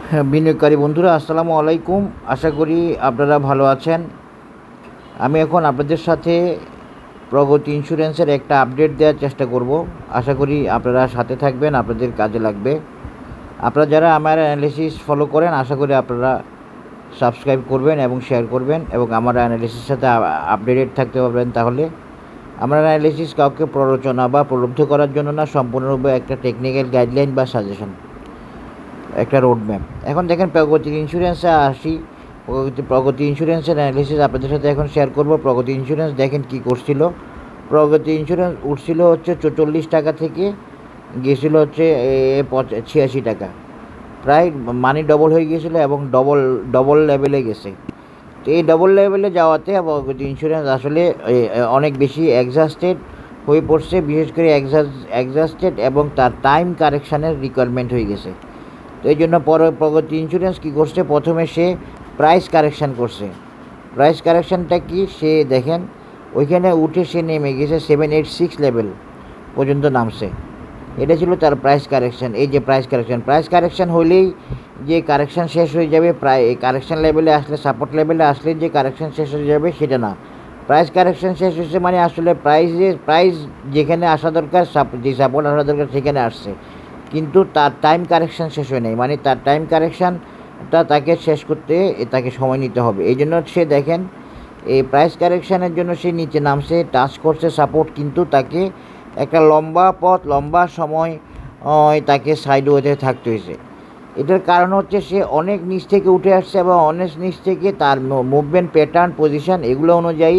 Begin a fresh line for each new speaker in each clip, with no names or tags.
হ্যাঁ, বিনিয়োগকারী বন্ধুরা আসসালামু আলাইকুম। আশা করি আপনারা ভালো আছেন। আমি এখন আপনাদের সাথে প্রগতি ইন্স্যুরেন্সের একটা আপডেট দেওয়ার চেষ্টা করব। আশা করি আপনারা সাথে থাকবেন, আপনাদের কাজে লাগবে। আপনারা যারা আমার অ্যানালিসিস ফলো করেন, আশা করি আপনারা সাবস্ক্রাইব করবেন এবং শেয়ার করবেন এবং আমার অ্যানালিসিসের সাথে আপডেটেড থাকতে পারবেন। তাহলে আমার অ্যানালিসিস কাউকে প্ররোচনা বা প্রলুব্ধ করার জন্য না, সম্পূর্ণরূপে একটা টেকনিক্যাল গাইডলাইন বা সাজেশন, একটা রোড ম্যাপ। এখন দেখেন প্রগতি ইন্স্যুরেন্সে আসি। প্রগতি ইন্স্যুরেন্সের অ্যানালিসিস আপনাদের সাথে এখন শেয়ার করব। প্রগতি ইন্স্যুরেন্স দেখেন কি করছিল। প্রগতি ইন্স্যুরেন্স উঠছিল হচ্ছে 44 টাকা থেকে গিয়েছিল হচ্ছে 86 টাকা, প্রায় মানি ডবল হয়ে গিয়েছিলো এবং ডবল লেভেলে গেছে। তো এই ডবল লেভেলে যাওয়াতে প্রগতি ইন্স্যুরেন্স আসলে অনেক বেশি এক্সাস্টেড হয়ে পড়ছে, বিশেষ করে এক্সাস্টেড এবং তার টাইম কারেকশানের রিকোয়ারমেন্ট হয়ে গেছে। তো এই জন্য প্রগতি ইন্স্যুরেন্স কী করছে, প্রথমে সে প্রাইস কারেকশান করছে। প্রাইস কারেকশানটা কি, সে দেখেন ওইখানে উঠে সে নেমে গেছে 786 লেভেল পর্যন্ত নামছে। এটা ছিল তার প্রাইস কারেকশান। এই যে প্রাইস কারেকশান হলেই যে কারেকশান শেষ হয়ে যাবে, এই কারেকশান লেভেলে আসলে, সাপোর্ট লেভেলে আসলে যে কারেকশান শেষ হয়ে যাবে সেটা না। প্রাইস কারেকশান শেষ হয়েছে মানে আসলে প্রাইস যেখানে আসা দরকার, যে সাপোর্ট আসা দরকার সেখানে আসছে, কিন্তু তার টাইম কারেকশান শেষ হয় নাই। মানে তার টাইম কারেকশানটা তাকে শেষ করতে তাকে সময় নিতে হবে। এই জন্য সে দেখেন এই প্রাইস কারেকশানের জন্য সে নিচে নামছে, টাচ করছে সাপোর্ট, কিন্তু তাকে একটা লম্বা সময় তাকে সাইডওয়েতে থাকতে হয়েছে। এটার কারণ হচ্ছে সে অনেক নিচ থেকে উঠে আসছে এবং অনেক নিচ থেকে তার মুভমেন্ট প্যাটার্ন, পজিশান এগুলো অনুযায়ী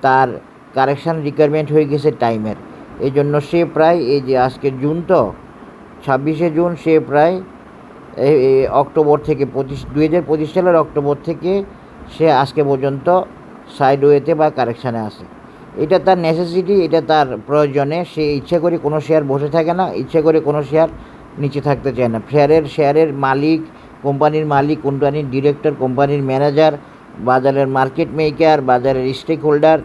তার কারেকশান রিকোয়ারমেন্ট হয়ে গেছে টাইমের। এই জন্য সে প্রায়, এই যে আজকে জুন, তো 26শে জুন, সে প্রায় অক্টোবর থেকে 2025 সালের অক্টোবর থেকে সে আজকে পর্যন্ত সাইডওয়েতে বা কারেকশানে আসে। এটা তার নেসেসিটি, এটা তার প্রয়োজনে। সে ইচ্ছে করে কোনো শেয়ার বসে থাকে না, ইচ্ছে করে কোনো শেয়ার নিচে থাকতে চায় না। শেয়ারের মালিক, কোম্পানির মালিক, কোম্পানির ডিরেক্টর, কোম্পানির ম্যানেজার, বাজারের মার্কেট মেকার, বাজারের স্টেক হোল্ডার,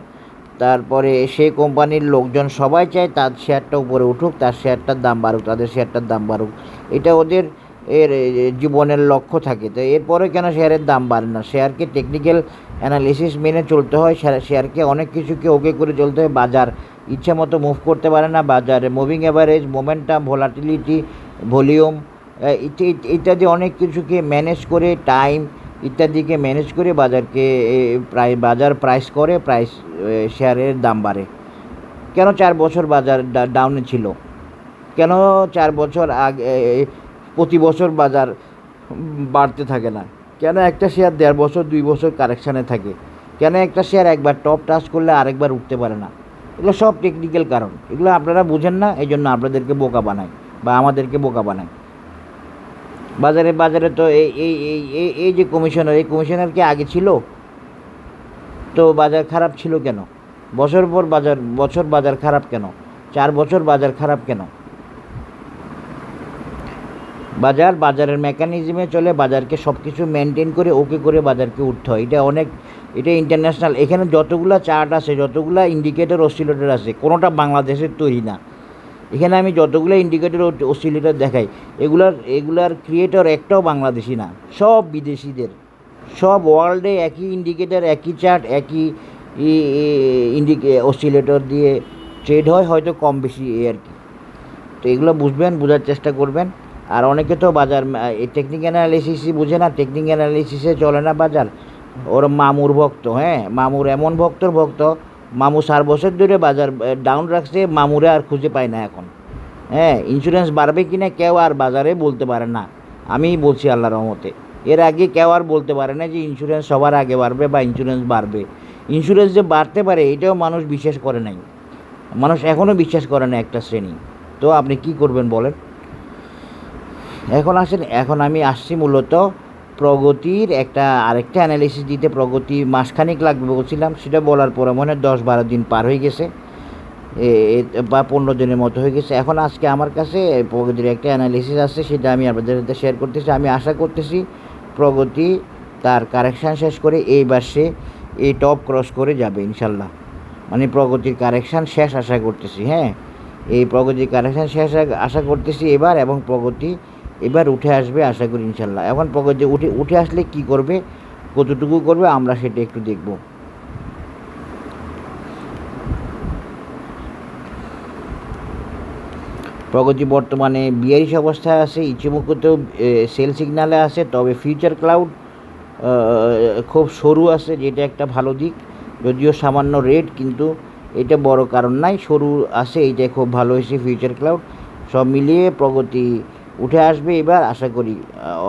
তারপরে সেই কোম্পানির লোকজন সবাই চায় তার শেয়ারটা উপরে উঠুক, তার শেয়ারটার দাম বাড়ুক, তাদের শেয়ারটার দাম বাড়ুক। এটা ওদের জীবনের লক্ষ্য থাকে। তো এরপরে কেন শেয়ারের দাম বাড়ে না? শেয়ারকে টেকনিক্যাল অ্যানালিসিস মেনে চলতে হয়, শেয়ারকে অনেক কিছুকে ওকে করে চলতে হয়। বাজার ইচ্ছে মতো মুভ করতে পারে না। বাজারে moving average, momentum, volatility, volume ইত্যাদি অনেক কিছুকে ম্যানেজ করে, টাইম ইত্যাদিকে ম্যানেজ করে বাজারকে বাজার প্রাইস শেয়ারের দাম বাড়ে। কেন 4 বছর বাজার ডাউনে ছিল? কেন 4 বছর আগে প্রতি বছর বাজার বাড়তে থাকে না? কেন একটা শেয়ার 1.5 বছর 2 বছর কারেকশানে থাকে? কেন একটা শেয়ার একবার টপ টাচ করলে আরেকবার উঠতে পারে না? এগুলো সব টেকনিক্যাল কারণ। এগুলো আপনারা বুঝেন না, এই জন্য আপনাদেরকে বোকা বানায় বা আমাদেরকে বোকা বানায়। বাজারে তো এই যে কমিশনার কি আগে ছিল? তো বাজার খারাপ ছিল কেন? বছর বাজার খারাপ কেন? 4 বছর বাজার খারাপ কেন? বাজারের মেকানিজমে চলে। বাজারকে সব কিছু মেনটেন করে ওকে করে বাজারকে উঠতে হয়। এটা ইন্টারন্যাশনাল। এখানে যতগুলো চার্ট আছে, যতগুলো ইন্ডিকেটর, অসিলেটর আছে, কোনোটা বাংলাদেশের তৈরি না। এখানে আমি যতগুলো ইন্ডিকেটর, অসিলেটর দেখাই, এগুলার ক্রিয়েটর একটাও বাংলাদেশি না, সব বিদেশিদের। সব ওয়ার্ল্ডে একই ইন্ডিকেটর, একই চার্ট, একই অসিলেটর দিয়ে ট্রেড হয়, হয়তো কম বেশি এই আর কি। তো এগুলো বুঝবেন, বোঝার চেষ্টা করবেন। আর অনেকে তো বাজার টেকনিক্যাল অ্যানালিসিসই বুঝে না, টেকনিক্যাল অ্যানালিসিসে চলে না বাজার। ওর মামুর ভক্ত, হ্যাঁ, মামুর এমন ভক্ত, মামু 4 বছর ধরে বাজার ডাউন রাখছে, মামুরে আর খুঁজে পায় না এখন। হ্যাঁ, ইন্স্যুরেন্স বাড়বে কি না কেউ আর বাজারে বলতে পারে না। আমিই বলছি আল্লাহর রহমতে। এর আগে কেউ আর বলতে পারে না যে ইন্স্যুরেন্স সবার আগে বাড়বে বা ইন্স্যুরেন্স বাড়বে। ইন্স্যুরেন্স যে বাড়তে পারে এটাও মানুষ বিশ্বাস করে নাই। মানুষ এখনও বিশ্বাস করে না একটা শ্রেণী। তো আপনি কি করবেন বলেন? এখন আমি আসছি মূলত প্রগতির আরেকটা অ্যানালিসিস দিতে। প্রগতি মাসখানেক লাগবে বলছিলাম, সেটা বলার পরে মনে হয় 10-12 দিন পার হয়ে গেছে, বা 15 দিনের মতো হয়ে গেছে। এখন আজকে আমার কাছে প্রগতির একটা অ্যানালিসিস আছে, সেটা আমি আপনাদের সাথে শেয়ার করতেছি। আমি আশা করতেছি প্রগতি তার কারেকশান শেষ করে এইবার সে এই টপ ক্রস করে যাবে ইনশাল্লাহ। মানে প্রগতির কারেকশান শেষ আশা করতেছি। হ্যাঁ, এই প্রগতির কারেকশান শেষ আশা করতেছি এবার, এবং প্রগতি এবার উঠে আসবে আশা করি ইনশাল্লাহ। এখন প্রগতি উঠে আসলে কি করবে, কতটুকু করবে আমরা সেটা একটু দেখব। প্রগতি বর্তমানে বিয়ারিশ অবস্থায় আছে, ইচ্ছুমুখতেও সেল সিগনালে আছে, তবে ফিউচার ক্লাউড খুব সরু আছে, যেটা একটা ভালো দিক। যদিও সামান্য রেট, কিন্তু এটা বড় কারণ নাই, সরু আছে, এইটাই খুব ভালো হয়েছে ফিউচার ক্লাউড। সব মিলিয়ে প্রগতি উঠে আসবে এবার, আশা করি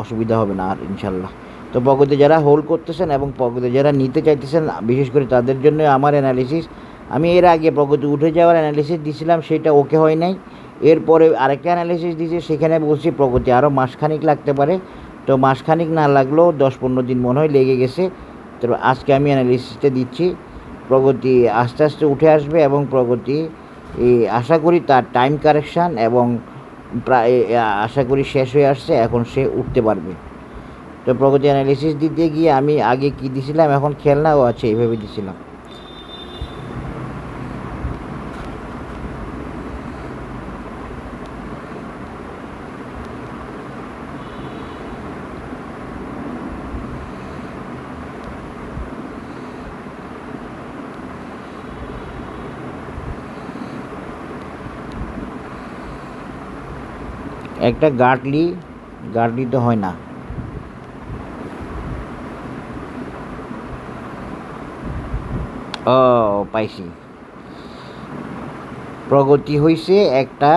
অসুবিধা হবে না আর ইনশাল্লাহ। তো প্রগতি যারা হোল্ড করতেছেন এবং প্রগতি যারা নিতে চাইতেছেন, বিশেষ করে তাদের জন্য আমার অ্যানালিসিস। আমি এর আগে প্রগতি উঠে যাওয়ার অ্যানালিসিস দিয়েছিলাম, সেটা ওকে হয় নাই। এরপরে আরেকটা অ্যানালিসিস দিয়েছি, সেখানে বলছি প্রগতি আরও মাসখানিক লাগতে পারে। তো মাসখানিক না লাগলেও 10-15 দিন মনে হয় লেগে গেছে। তো আজকে আমি অ্যানালিসিসটা দিচ্ছি, প্রগতি আস্তে আস্তে উঠে আসবে এবং প্রগতি আশা করি তার টাইম কারেকশান এবং প্রায় আশা করি শেষ হয়ে আসছে, এখন সে উঠতে পারবে। তো প্রগতি অ্যানালিসিস দিতে গিয়ে আমি আগে কি দিছিলাম, এখন খেয়াল না, ও আছে এইভাবে দিছিলাম। একটা গার্ডলি তো হয় না। ও পাইছি, প্রগতি হইছে একটা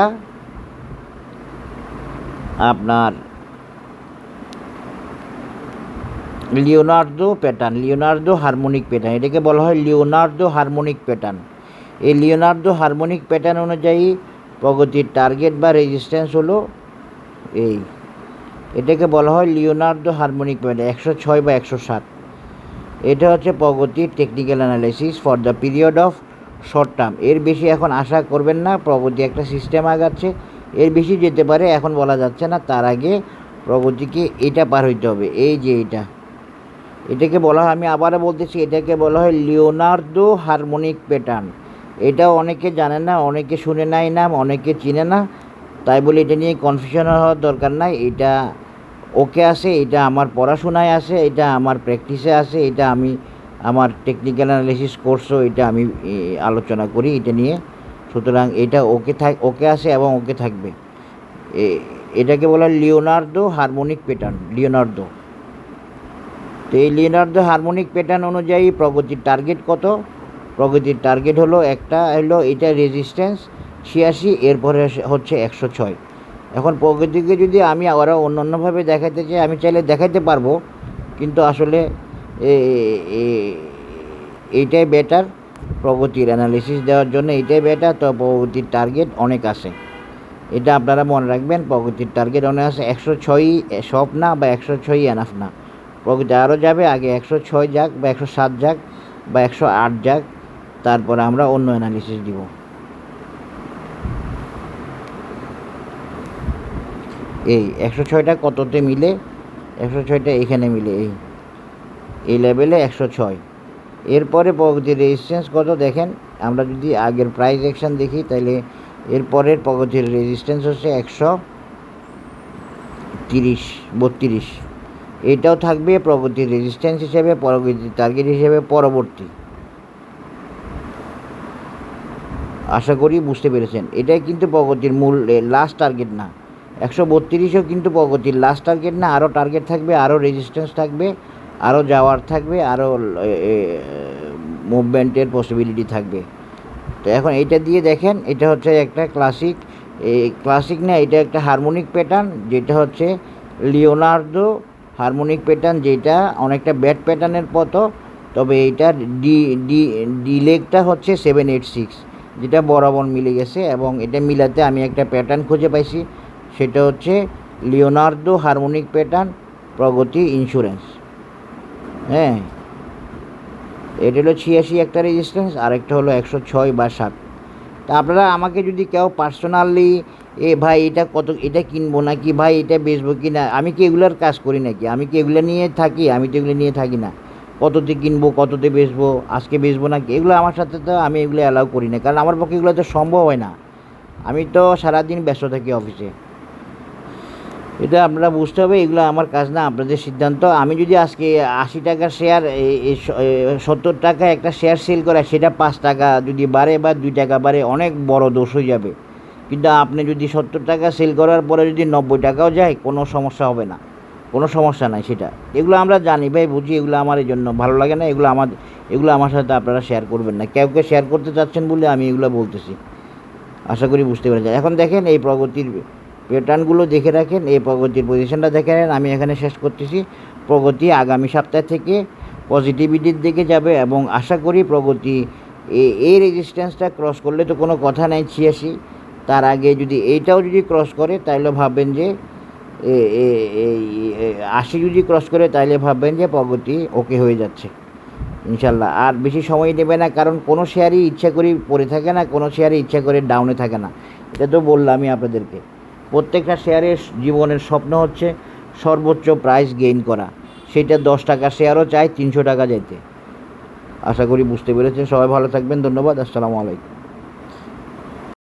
আপনার Leonardo pattern, Leonardo harmonic pattern, এটাকে বলা হয় লিওনার্দো হারমোনিক প্যাটার্ন। এই লিওনার্দো হারমোনিক প্যাটার্ন অনুযায়ী প্রগতির টার্গেট বা রেজিস্ট্যান্স হলো এটাকে বলা হয় লিওনার্দো হারমোনিক প্যাটার্ন, 106 বা 107। এটা হচ্ছে প্রগতির technical analysis for the period of short term. এর বেশি এখন আশা করবেন না, প্রগতি একটা সিস্টেম আগাচ্ছে, এর বেশি যেতে পারে, এখন বলা যাচ্ছে না। তার আগে প্রগতিকে এটা পার হইতে হবে, এই যে এটাকে বলা হয়, আমি আবারও বলতেছি, এটাকে বলা হয় লিওনার্দো হারমোনিক প্যাটার্ন। এটাও অনেকে জানে না, অনেকে শুনে নাই নাম, অনেকে চিনে না, তাই বলে এটা নিয়ে কনফিউশন হওয়ার দরকার নাই। এটা ওকে আছে, এটা আমার পড়াশোনায় আছে, এটা আমার প্র্যাকটিসে আছে, এটা আমি আমার টেকনিক্যাল অ্যানালিসিস কোর্সও এটা আমি আলোচনা করি এটা নিয়ে। সুতরাং এটা ওকে আছে এবং ওকে থাকবে। এটাকে বলা হয় লিওনার্দো হারমোনিক প্যাটার্ন, লিওনার্দো। তো এই লিওনার্দো হারমোনিক প্যাটার্ন অনুযায়ী প্রগতির টার্গেট কত? প্রগতির টার্গেট হলো এটা রেজিস্ট্যান্স 86, এরপরে হচ্ছে 106। এখন প্রগতিকে যদি আমি আরও অন্যান্যভাবে দেখাতে চাই, আমি চাইলে দেখাতে পারবো, কিন্তু আসলে এইটাই বেটার প্রগতির অ্যানালিসিস দেওয়ার জন্য, এইটাই বেটার। তো প্রগতির টার্গেট অনেক আছে, এটা আপনারা মনে রাখবেন, প্রগতির টার্গেট অনেক আছে। 106 সব না, বা 106 এনাফ না, প্রগতি আরও যাবে। আগে 106 যাক, বা 107 যাক, বা 108 যাক, তারপরে আমরা অন্য অ্যানালিসিস দিব। এই 106টা কততে মিলে? 106টা এখানে মিলে, এই লেভেলে 106। এরপরে প্রগতির রেজিস্ট্যান্স কত দেখেন, আমরা যদি আগের প্রাইস অ্যাকশান দেখি, তাহলে এরপরের প্রগতির রেজিস্ট্যান্স হচ্ছে 132। এটাও থাকবে প্রগতির রেজিস্ট্যান্স হিসেবে, প্রগতির টার্গেট হিসেবে পরবর্তী। আশা করি বুঝতে পেরেছেন। এটাই কিন্তু প্রগতির মূল লাস্ট টার্গেট না। 132ও কিন্তু প্রগতির লাস্ট টার্গেট না, আরও টার্গেট থাকবে, আরও রেজিস্ট্যান্স থাকবে, আরও যাওয়ার থাকবে, আরও মুভমেন্টের পসিবিলিটি থাকবে। তো এখন এইটা দিয়ে দেখেন, এটা হচ্ছে একটা ক্লাসিক না, এটা একটা হারমোনিক প্যাটার্ন, যেটা হচ্ছে লিওনার্দো হারমোনিক প্যাটার্ন, যেটা অনেকটা ব্যাট প্যাটার্নের মতো। তবে এইটার ডি লেগটা হচ্ছে 786, যেটা বরাবর মিলে গেছে, এবং এটা মিলাতে আমি একটা প্যাটার্ন খুঁজে পাইছি, সেটা হচ্ছে লিওনার্দো হারমোনিক প্যাটার্ন প্রগতি ইন্স্যুরেন্স। হ্যাঁ, এটা হলো 86 একটা রেজিস্ট্যান্স, আরেকটা হলো 106 বা 7। তা আপনারা আমাকে যদি কেউ পার্সোনালি ভাই এটা কিনবো নাকি, ভাই এটা বেচবো কি না, আমি কি এগুলোর কাজ করি নাকি? আমি কি এগুলো নিয়ে থাকি? আমি তো এগুলো নিয়ে থাকি না। কততে কিনবো, কততে বেচবো, আজকে বেচবো নাকি, এগুলো আমার সাথে তো আমি এগুলো অ্যালাউ করি না, কারণ আমার পক্ষে এগুলো তো সম্ভব হয় না। আমি তো সারাদিন ব্যস্ত থাকি অফিসে। এটা আপনারা বুঝতে হবে, এগুলো আমার কাজ না, আপনাদের সিদ্ধান্ত। আমি যদি আজকে 80 টাকার শেয়ার 70 টাকা একটা শেয়ার সেল করা, সেটা 5 টাকা যদি বাড়ে বা 2 টাকা বাড়ে, অনেক বড় দোষ হয়ে যাবে। কিন্তু আপনি যদি 70 টাকা সেল করার পরে যদি 90 টাকাও যায়, কোনো সমস্যা হবে না, কোনো সমস্যা নাই সেটা। এগুলো আমরা জানি ভাই, বুঝি, এগুলো আমার এই জন্য ভালো লাগে না, এগুলো আমার সাথে আপনারা শেয়ার করবেন না। কেউ শেয়ার করতে চাচ্ছেন বলে আমি এগুলো বলতেছি, আশা করি বুঝতে পেরেছেন। এখন দেখেন এই প্রগতির প্যাটার্নগুলো দেখে রাখেন, এই প্রগতির পজিশনটা দেখে নেন। আমি এখানে শেষ করতেছি। প্রগতি আগামী সপ্তাহ থেকে পজিটিভিটির দিকে যাবে এবং আশা করি প্রগতি এই রেজিস্ট্যান্সটা ক্রস করলে তো কোনো কথা নাই 86, তার আগে যদি এইটাও যদি ক্রস করে তাহলে ভাববেন যে 80 যদি ক্রস করে তাহলে ভাববেন যে প্রগতি ওকে হয়ে যাচ্ছে ইনশাল্লাহ। আর বেশি সময় নেবে না, কারণ কোনো শেয়ারই ইচ্ছা করে পড়ে থাকে না, কোনো শেয়ারই ইচ্ছা করে ডাউনে থাকে না। এটা তো বললামই আপনাদেরকে। প্রত্যেকটা শেয়ারের জীবনের স্বপ্ন হচ্ছে সর্বোচ্চ প্রাইস গেইন করা, সেটা 10 টাকা শেয়ারও চাই 300 টাকা যেতে। আশা করি বুঝতে পেরেছেন। সবাই ভালো থাকবেন, ধন্যবাদ, আসসালামু আলাইকুম।